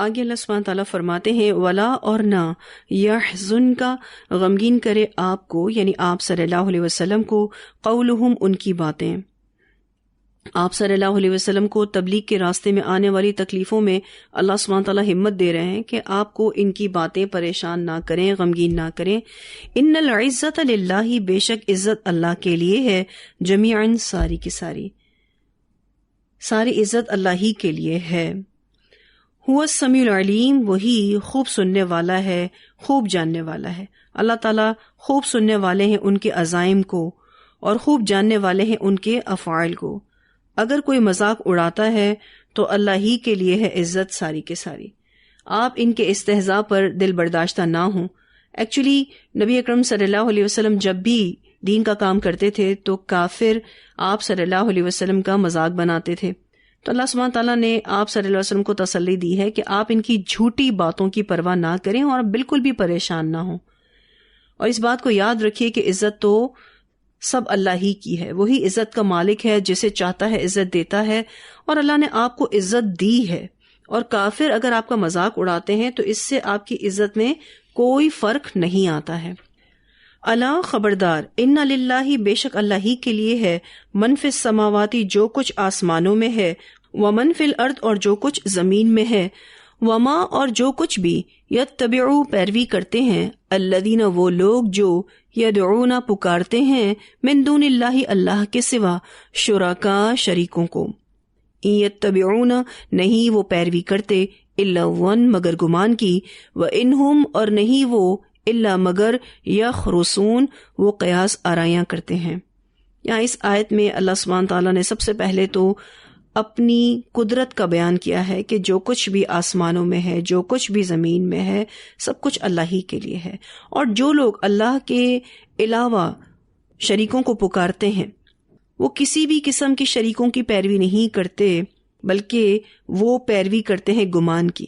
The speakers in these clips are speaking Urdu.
آگے اللہ سبحانہ تعالیٰ فرماتے ہیں ولا اور نہ یحزن کا غمگین کرے آپ کو، یعنی آپ صلی اللہ علیہ وسلم کو، قولہم ان کی باتیں. آپ صلی اللہ علیہ وسلم کو تبلیغ کے راستے میں آنے والی تکلیفوں میں اللہ سبحانہ تعالیٰ ہمت دے رہے ہیں کہ آپ کو ان کی باتیں پریشان نہ کریں، غمگین نہ کریں. ان العزت للہ، بے شک عزت اللہ کے لیے ہے، جمیعاً ساری کی ساری، ساری عزت اللہ ہی کے لیے ہے. هو السمیع العلیم، وہی خوب سننے والا ہے، خوب جاننے والا ہے. اللہ تعالیٰ خوب سننے والے ہیں ان کے عزائم کو، اور خوب جاننے والے ہیں ان کے افعال کو. اگر کوئی مذاق اڑاتا ہے تو اللہ ہی کے لیے ہے عزت ساری کے ساری. آپ ان کے استہزاء پر دل برداشتہ نہ ہوں. ایکچولی نبی اکرم صلی اللہ علیہ وسلم جب بھی دین کا کام کرتے تھے تو کافر آپ صلی اللہ علیہ وسلم کا مذاق بناتے تھے. تو اللہ سبحانہ تعالیٰ نے آپ صلی اللہ علیہ وسلم کو تسلی دی ہے کہ آپ ان کی جھوٹی باتوں کی پرواہ نہ کریں اور بالکل بھی پریشان نہ ہوں. اور اس بات کو یاد رکھیے کہ عزت تو سب اللہ ہی کی ہے. وہی عزت کا مالک ہے، جسے چاہتا ہے عزت دیتا ہے، اور اللہ نے آپ کو عزت دی ہے. اور کافر اگر آپ کا مذاق اڑاتے ہیں تو اس سے آپ کی عزت میں کوئی فرق نہیں آتا ہے. الا خبردار، ان للہ، بے شک اللہ ہی کے لیے ہے، من فی السماواتی، جو کچھ آسمانوں میں ہے، ومن فی الارض، اور جو کچھ زمین میں ہے، وما، اور جو کچھ بھی، یتبعو، پیروی کرتے ہیں، الذین، وہ لوگ جو، یدعون، پکارتے ہیں، من دون اللہ، اللہ کے سوا، شرکاء، شریکوں کو. یتبعون، نہیں وہ پیروی کرتے، الا ون، مگر گمان کی، وانہم، اور نہیں وہ، الا مگر، یخرصون، وہ قیاس آرائیاں کرتے ہیں. یہاں اس آیت میں اللہ سبحانہ تعالیٰ نے سب سے پہلے تو اپنی قدرت کا بیان کیا ہے کہ جو کچھ بھی آسمانوں میں ہے، جو کچھ بھی زمین میں ہے، سب کچھ اللہ ہی کے لیے ہے. اور جو لوگ اللہ کے علاوہ شریکوں کو پکارتے ہیں وہ کسی بھی قسم کی شریکوں کی پیروی نہیں کرتے، بلکہ وہ پیروی کرتے ہیں گمان کی،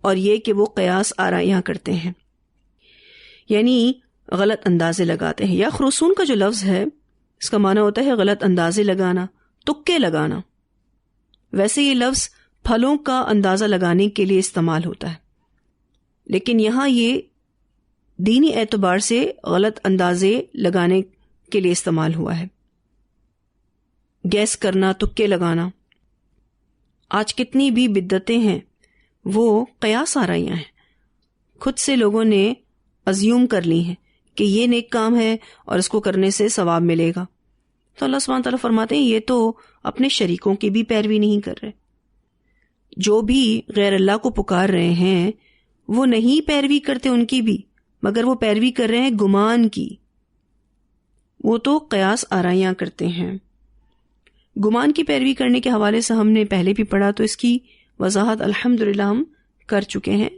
اور یہ کہ وہ قیاس آرائیاں کرتے ہیں، یعنی غلط اندازے لگاتے ہیں. یا خرسون کا جو لفظ ہے اس کا معنی ہوتا ہے غلط اندازے لگانا، تکے لگانا. ویسے یہ لفظ پھلوں کا اندازہ لگانے کے لیے استعمال ہوتا ہے، لیکن یہاں یہ دینی اعتبار سے غلط اندازے لگانے کے لیے استعمال ہوا ہے. گیس کرنا، تکے لگانا. آج کتنی بھی بدعتیں ہیں وہ قیاس آرائیاں ہیں. خود سے لوگوں نے ازیوم کر لی ہیں کہ یہ نیک کام ہے اور اس کو کرنے سے ثواب ملے گا. تو اللہ سبحانہ تعالیٰ فرماتے ہیں یہ تو اپنے شریکوں کی بھی پیروی نہیں کر رہے. جو بھی غیر اللہ کو پکار رہے ہیں وہ نہیں پیروی کرتے ان کی بھی، مگر وہ پیروی کر رہے ہیں گمان کی. وہ تو قیاس آرائیاں کرتے ہیں. گمان کی پیروی کرنے کے حوالے سے ہم نے پہلے بھی پڑھا، تو اس کی وضاحت الحمدللہ ہم کر چکے ہیں.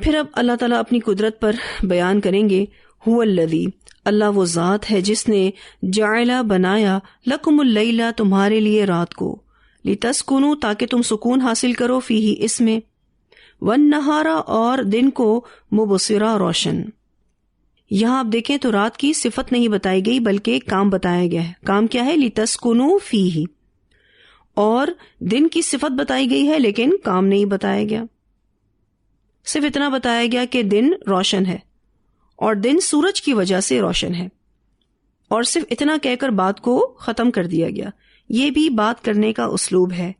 پھر اب اللہ تعالیٰ اپنی قدرت پر بیان کریں گے. هو الذی، اللہ وہ ذات ہے جس نے جعل، بنایا، لکم اللیل، تمہارے لیے رات کو، لتسکنوا، تاکہ تم سکون حاصل کرو، فیہ، اس میں، والنہار، اور دن کو، مبصرا، روشن. یہاں آپ دیکھیں تو رات کی صفت نہیں بتائی گئی بلکہ کام بتایا گیا ہے. کام کیا ہے؟ لتسکنوا فیہ. اور دن کی صفت بتائی گئی ہے لیکن کام نہیں بتایا گیا. صرف اتنا بتایا گیا کہ دن روشن ہے اور دن سورج کی وجہ سے روشن ہے، اور صرف اتنا کہہ کر بات کو ختم کر دیا گیا. یہ بھی بات کرنے کا اسلوب ہے،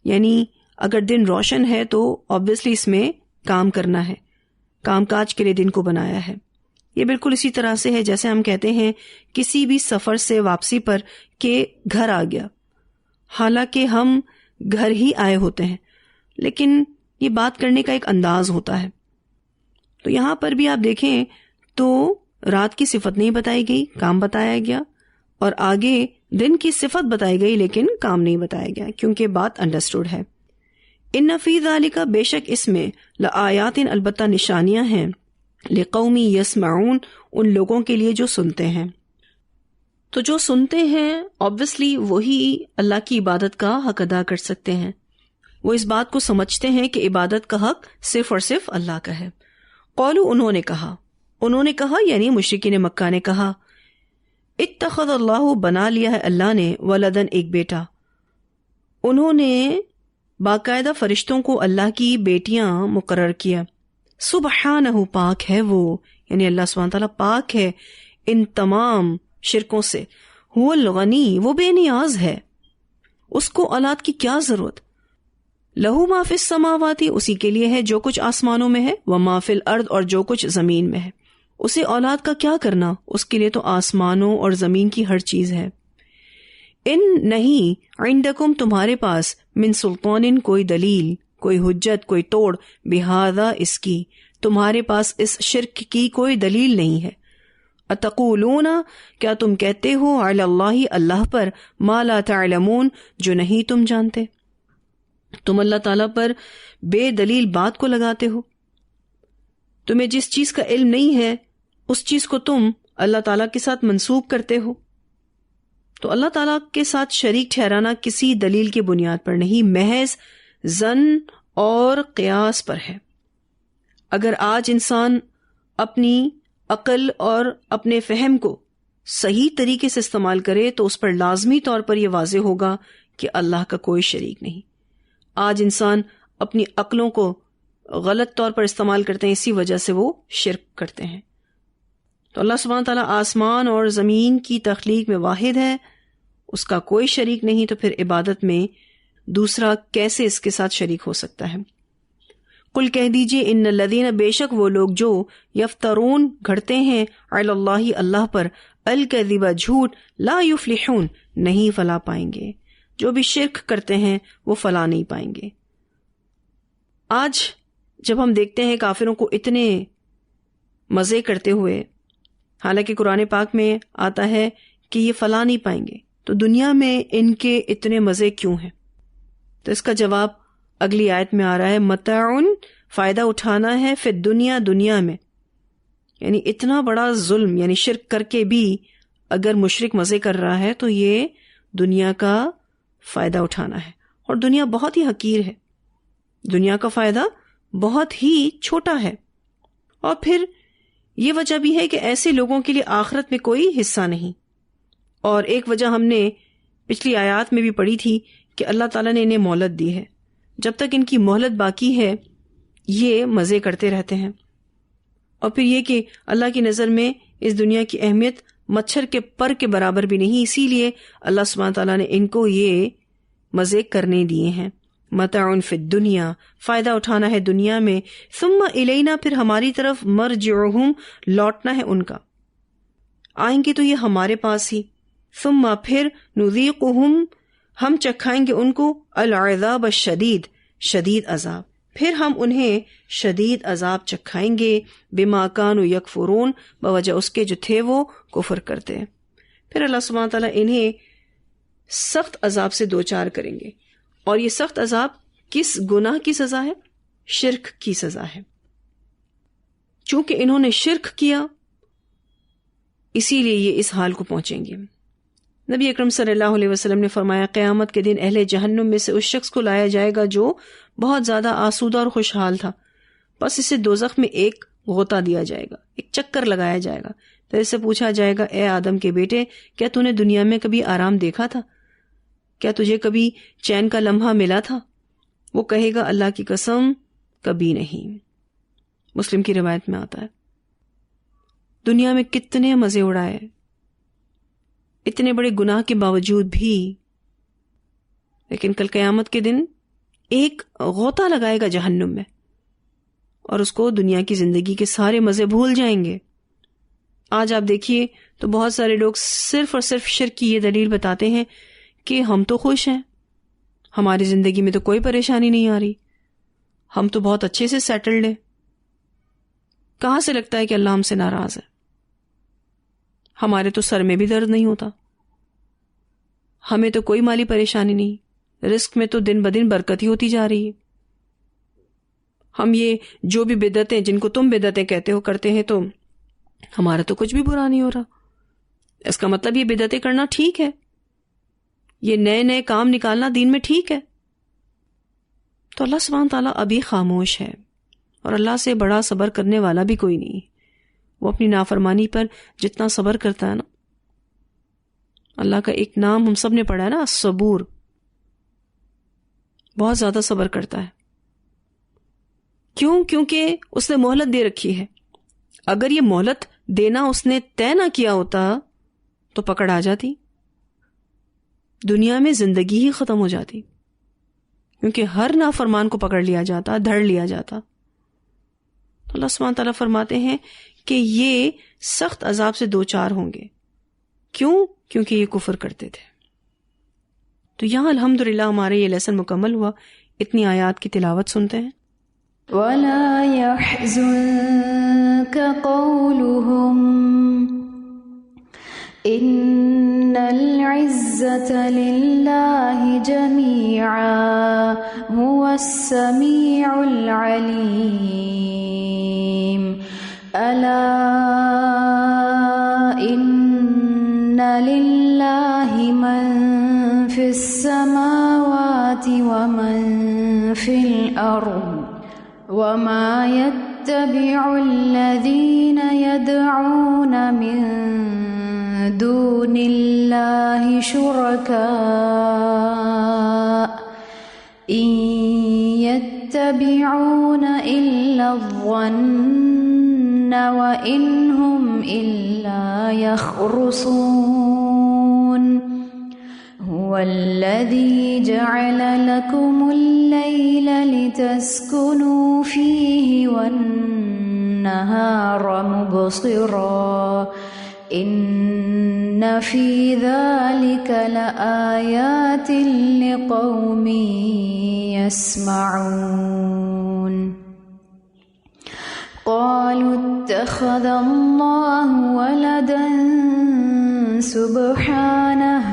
یعنی اگر دن روشن ہے تو obviously اس میں کام کرنا ہے، کام کاج کے لیے دن کو بنایا ہے. یہ بالکل اسی طرح سے ہے جیسے ہم کہتے ہیں کسی بھی سفر سے واپسی پر کہ گھر آ گیا، حالانکہ ہم گھر ہی آئے ہوتے ہیں، لیکن یہ بات کرنے کا ایک انداز ہوتا ہے. تو یہاں پر بھی آپ دیکھیں تو رات کی صفت نہیں بتائی گئی، کام بتایا گیا، اور آگے دن کی صفت بتائی گئی لیکن کام نہیں بتایا گیا کیونکہ بات انڈرسٹوڈ ہے. ان فی ذالک، بے شک اس میں، لآیات، البتہ نشانیاں ہیں، لقوم یسمعون، ان لوگوں کے لیے جو سنتے ہیں. تو جو سنتے ہیں obviously وہی اللہ کی عبادت کا حق ادا کر سکتے ہیں. وہ اس بات کو سمجھتے ہیں کہ عبادت کا حق صرف اور صرف اللہ کا ہے. قولوا، انہوں نے کہا یعنی مشرکین مکہ نے کہا، اتخذ اللہ، بنا لیا ہے اللہ نے، ولدن، ایک بیٹا. انہوں نے باقاعدہ فرشتوں کو اللہ کی بیٹیاں مقرر کیا. سبحانہ پاک ہے وہ، یعنی اللہ سبحانہ تعالیٰ پاک ہے ان تمام شرکوں سے. هو الغنی، وہ بے نیاز ہے، اس کو اولاد کی کیا ضرورت. لہو ما فی السماوات، اسی کے لیے ہے جو کچھ آسمانوں میں ہے، وما فی الارض، اور جو کچھ زمین میں ہے. اسے اولاد کا کیا کرنا، اس کے لیے تو آسمانوں اور زمین کی ہر چیز ہے. ان نہیں عندکم تمہارے پاس من سلطان کوئی دلیل، کوئی حجت، کوئی توڑ، بہذا اس کی، تمہارے پاس اس شرک کی کوئی دلیل نہیں ہے. اتقولون، کیا تم کہتے ہو، علی اللہ، اللہ پر، ما لا تعلمون، جو نہیں تم جانتے. تم اللہ تعالیٰ پر بے دلیل بات کو لگاتے ہو. تمہیں جس چیز کا علم نہیں ہے اس چیز کو تم اللہ تعالیٰ کے ساتھ منسوب کرتے ہو. تو اللہ تعالیٰ کے ساتھ شریک ٹھہرانا کسی دلیل کی بنیاد پر نہیں، محض ظن اور قیاس پر ہے. اگر آج انسان اپنی عقل اور اپنے فہم کو صحیح طریقے سے استعمال کرے تو اس پر لازمی طور پر یہ واضح ہوگا کہ اللہ کا کوئی شریک نہیں. آج انسان اپنی عقلوں کو غلط طور پر استعمال کرتے ہیں، اسی وجہ سے وہ شرک کرتے ہیں. تو اللہ سبحانہ تعالیٰ آسمان اور زمین کی تخلیق میں واحد ہے، اس کا کوئی شریک نہیں، تو پھر عبادت میں دوسرا کیسے اس کے ساتھ شریک ہو سکتا ہے. قل کہہ دیجئے، ان الذین، بے شک وہ لوگ جو یفترون گھڑتے ہیں، علی اللہ اللہ پر، الکذب جھوٹ، لا یفلحون نہیں فلاح پائیں گے. جو بھی شرک کرتے ہیں وہ فلاح نہیں پائیں گے. آج جب ہم دیکھتے ہیں کافروں کو اتنے مزے کرتے ہوئے، حالانکہ قرآن پاک میں آتا ہے کہ یہ فلاح نہیں پائیں گے، تو دنیا میں ان کے اتنے مزے کیوں ہیں؟ تو اس کا جواب اگلی آیت میں آ رہا ہے، متاعن، فائدہ اٹھانا ہے، فی الدنیا، دنیا میں. یعنی اتنا بڑا ظلم، یعنی شرک کر کے بھی اگر مشرک مزے کر رہا ہے تو یہ دنیا کا فائدہ اٹھانا ہے. اور دنیا بہت ہی حقیر ہے، دنیا کا فائدہ بہت ہی چھوٹا ہے. اور پھر یہ وجہ بھی ہے کہ ایسے لوگوں کے لیے آخرت میں کوئی حصہ نہیں. اور ایک وجہ ہم نے پچھلی آیات میں بھی پڑھی تھی کہ اللہ تعالیٰ نے انہیں مہلت دی ہے. جب تک ان کی مہلت باقی ہے یہ مزے کرتے رہتے ہیں. اور پھر یہ کہ اللہ کی نظر میں اس دنیا کی اہمیت مچھر کے پر کے برابر بھی نہیں، اسی لیے اللہ سبحانہ تعالیٰ نے ان کو یہ مزے کرنے دیے ہیں. متاع فی الدنیا، فائدہ اٹھانا ہے دنیا میں، ثم الینا، پھر ہماری طرف، مرجعہم، لوٹنا ہے ان کا، آئیں گے تو یہ ہمارے پاس ہی. ثم، پھر، نذیقہم، ہم چکھائیں گے ان کو، العذاب الشدید، شدید عذاب، پھر ہم انہیں شدید عذاب چکھائیں گے، بما کانوا یکفرون، بوجہ اس کے جو تھے وہ کفر کرتے. پھر اللہ سبحانہ تعالیٰ انہیں سخت عذاب سے دوچار کریں گے. اور یہ سخت عذاب کس گناہ کی سزا ہے؟ شرک کی سزا ہے. چونکہ انہوں نے شرک کیا اسی لیے یہ اس حال کو پہنچیں گے. نبی اکرم صلی اللہ علیہ وسلم نے فرمایا، قیامت کے دن اہل جہنم میں سے اس شخص کو لایا جائے گا جو بہت زیادہ آسودہ اور خوشحال تھا، بس اسے دوزخ میں ایک غوطہ دیا جائے گا، ایک چکر لگایا جائے گا. پھر اسے پوچھا جائے گا، اے آدم کے بیٹے، کیا تو نے دنیا میں کبھی آرام دیکھا تھا؟ کیا تجھے کبھی چین کا لمحہ ملا تھا؟ وہ کہے گا، اللہ کی قسم کبھی نہیں. مسلم کی روایت میں آتا ہے. دنیا میں کتنے مزے اڑائے، اتنے بڑے گناہ کے باوجود بھی، لیکن کل قیامت کے دن ایک غوطہ لگائے گا جہنم میں اور اس کو دنیا کی زندگی کے سارے مزے بھول جائیں گے. آج آپ دیکھیے تو بہت سارے لوگ صرف اور صرف شرک کی یہ دلیل بتاتے ہیں کہ ہم تو خوش ہیں، ہماری زندگی میں تو کوئی پریشانی نہیں آ رہی، ہم تو بہت اچھے سے سیٹلڈ ہیں. کہاں سے لگتا ہے کہ اللہ ہم سے ناراض ہے؟ ہمارے تو سر میں بھی درد نہیں ہوتا، ہمیں تو کوئی مالی پریشانی نہیں، رزق میں تو دن بدن برکت ہی ہوتی جا رہی ہے. ہم یہ جو بھی بدعتیں، جن کو تم بدعتیں کہتے ہو، کرتے ہیں تو ہمارا تو کچھ بھی برا نہیں ہو رہا. اس کا مطلب یہ بدعتیں کرنا ٹھیک ہے، یہ نئے نئے کام نکالنا دین میں ٹھیک ہے. تو اللہ سبحانہ تعالیٰ ابھی خاموش ہے، اور اللہ سے بڑا صبر کرنے والا بھی کوئی نہیں. وہ اپنی نافرمانی پر جتنا صبر کرتا ہے نا، اللہ کا ایک نام ہم سب نے پڑھا ہے نا، الصبور، بہت زیادہ صبر کرتا ہے. کیوں؟ کیونکہ اس نے مہلت دے رکھی ہے. اگر یہ مہلت دینا اس نے طے نہ کیا ہوتا تو پکڑ آ جاتی، دنیا میں زندگی ہی ختم ہو جاتی، کیونکہ ہر نافرمان کو پکڑ لیا جاتا، دھڑ لیا جاتا. تو اللہ سبحانہ تعالیٰ فرماتے ہیں کہ یہ سخت عذاب سے دوچار ہوں گے. کیوں؟ کیونکہ یہ کفر کرتے تھے. تو یہاں الحمدللہ ہمارے یہ لیسن مکمل ہوا. اتنی آیات کی تلاوت سنتے ہیں. وَلَا يَحْزُنكَ قَوْلُهُمْ إِنَّ الْعِزَّةَ لِلَّهِ جَمِيعًا هُوَ السَّمِيعُ الْعَلِيمُ. أَلَا إِنَّ لِلَّهِ مَن فِي السَّمَاوَاتِ وَمَن فِي الْأَرْضِ وَمَا يَتَّبِعُ الَّذِينَ يَدْعُونَ مِن دُونِ اللَّهِ شُرَكَاءَ إِن يَتَّبِعُونَ إِلَّا الظَّنَّ وَإِنْ هُمْ إِلَّا يَخْرُصُونَ. هُوَ الَّذِي جَعَلَ لَكُمُ اللَّيْلَ لِتَسْكُنُوا فِيهِ وَالنَّهَارَ مُبْصِرًا إِنَّ فِي ذَلِكَ لَآيَاتٍ لِقَوْمٍ يَسْمَعُونَ. قَالُوا اتَّخَذَ اللَّهُ وَلَدًا سُبْحَانَهُ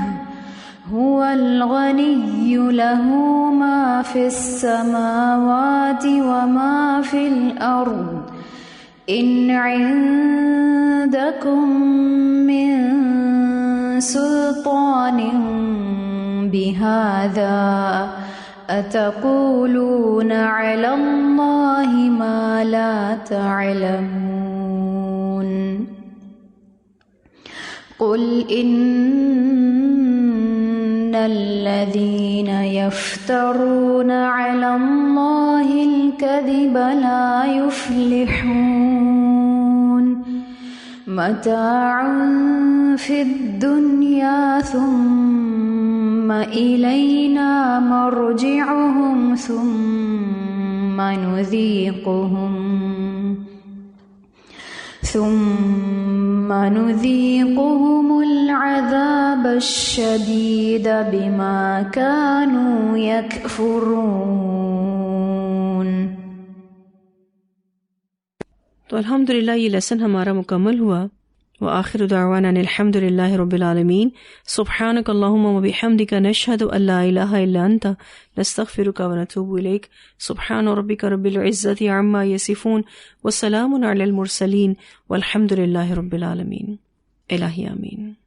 هُوَ الْغَنِيُّ لَهُ مَا فِي السَّمَاوَاتِ وَمَا فِي الْأَرْضِ إِنْ عِندَكُمْ مِنْ سُلْطَانٍ بِهَذَا أَتَقُولُونَ عَلَى اللَّهِ مَا لَا تَعْلَمُونَ. قُلْ إِنَّ الَّذِينَ يَفْتَرُونَ عَلَى اللَّهِ الْكَذِبَ لَا يُفْلِحُونَ. مَتَاعٌ فِي الدُّنْيَا ثُمَّ إِلَيْنَا مَرْجِعُهُمْ ثُمَّ نُذِيقُهُمُ الْعَذَابَ الشَّدِيدَ بِمَا كَانُوا يَكْفُرُونَ. تو الحمدللہ یہ لیسن ہمارا مکمل ہوا. وآخر دعوانا الحمد للہ رب العالمین. سبحانک اللہم وبحمدک نشہد ان لا الہ الا انت نستغفرک ونتوب الیک. سبحان ربک رب العزت عما یصفون وسلام علی المرسلین والحمد للہ رب العالمین. الہی آمین.